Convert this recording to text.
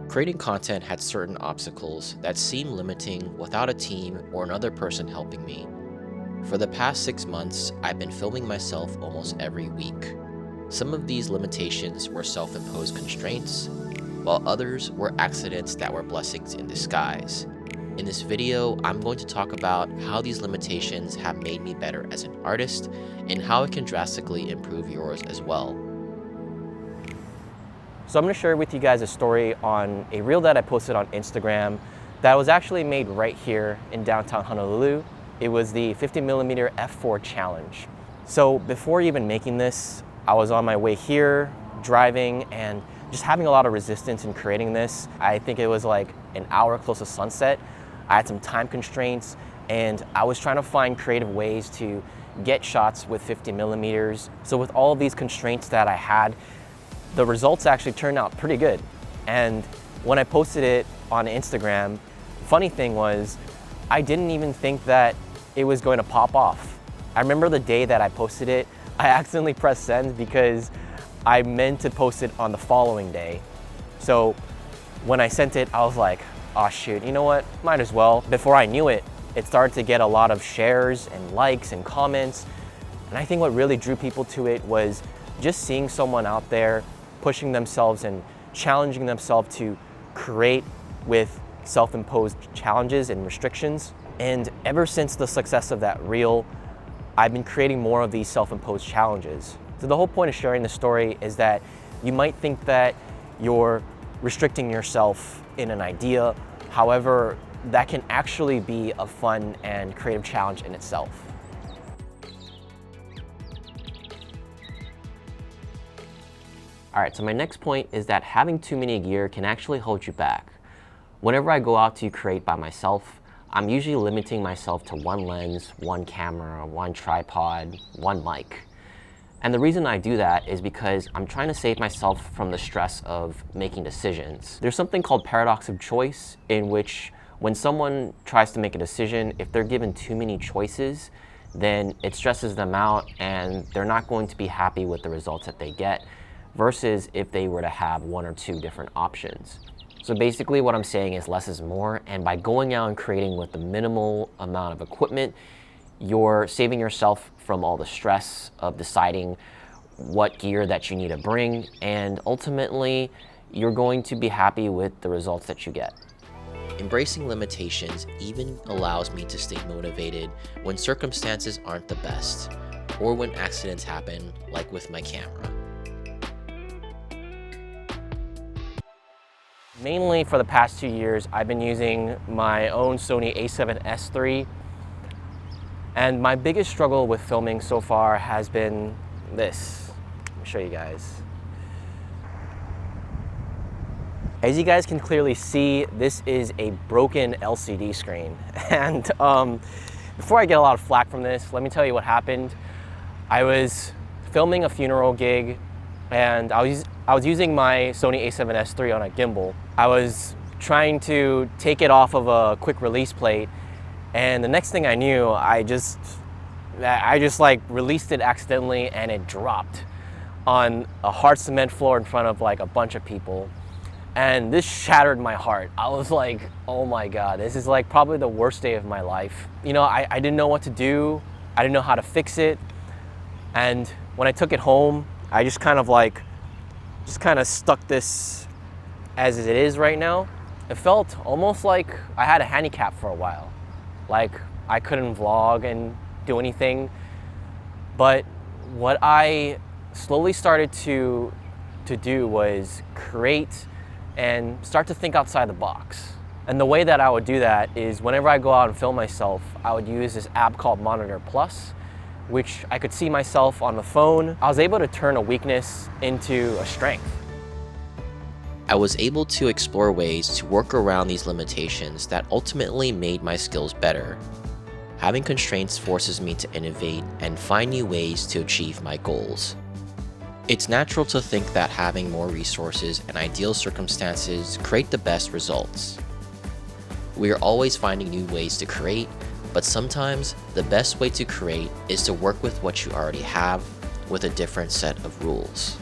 Creating content had certain obstacles that seemed limiting without a team or another person helping me. For the past 6 months, I've been filming myself almost every week. Some of these limitations were self-imposed constraints, while others were accidents that were blessings in disguise. In this video, I'm going to talk about how these limitations have made me better as an artist and how it can drastically improve yours as well. So I'm going to share with you guys a story on a reel that I posted on Instagram that was actually made right here in downtown Honolulu. It was the 50mm f4 challenge. So before even making this, I was on my way here, driving, and just having a lot of resistance in creating this. I think it was like an hour close to sunset. I had some time constraints, and I was trying to find creative ways to get shots with 50mm. So with all of these constraints that I had, the results actually turned out pretty good. And when I posted it on Instagram, funny thing was, I didn't even think that it was going to pop off. I remember the day that I posted it, I accidentally pressed send because I meant to post it on the following day. So when I sent it, I was like, oh shoot, you know what, might as well. Before I knew it, it started to get a lot of shares and likes and comments. And I think what really drew people to it was just seeing someone out there pushing themselves and challenging themselves to create with self-imposed challenges and restrictions. And ever since the success of that reel, I've been creating more of these self-imposed challenges. So the whole point of sharing the story is that you might think that you're restricting yourself in an idea. However, that can actually be a fun and creative challenge in itself. All right, so my next point is that having too many gear can actually hold you back. Whenever I go out to create by myself, I'm usually limiting myself to one lens, one camera, one tripod, one mic. And the reason I do that is because I'm trying to save myself from the stress of making decisions. There's something called paradox of choice, in which when someone tries to make a decision, if they're given too many choices, then it stresses them out and they're not going to be happy with the results that they get, versus if they were to have one or two different options. So basically what I'm saying is less is more, and by going out and creating with the minimal amount of equipment, you're saving yourself from all the stress of deciding what gear that you need to bring, and ultimately you're going to be happy with the results that you get. Embracing limitations even allows me to stay motivated when circumstances aren't the best, or when accidents happen, like with my camera. Mainly for the past 2 years, I've been using my own Sony a7S III. And my biggest struggle with filming so far has been this. Let me show you guys. As you guys can clearly see, this is a broken LCD screen. And before I get a lot of flack from this, let me tell you what happened. I was filming a funeral gig, and I was using my Sony a7S III on a gimbal. I was trying to take it off of a quick release plate, and the next thing I knew, I just like released it accidentally, and it dropped on a hard cement floor in front of like a bunch of people. And this shattered my heart. I was like, oh my God, this is like probably the worst day of my life. You know, I didn't know what to do. I didn't know how to fix it. And when I took it home, I just kind of stuck this as it is right now. It felt almost like I had a handicap for a while. Like I couldn't vlog and do anything. But what I slowly started to do was create and start to think outside the box. And the way that I would do that is whenever I go out and film myself, I would use this app called Monitor Plus, which I could see myself on the phone. I was able to turn a weakness into a strength. I was able to explore ways to work around these limitations that ultimately made my skills better. Having constraints forces me to innovate and find new ways to achieve my goals. It's natural to think that having more resources and ideal circumstances create the best results. We are always finding new ways to create, but sometimes the best way to create is to work with what you already have with a different set of rules.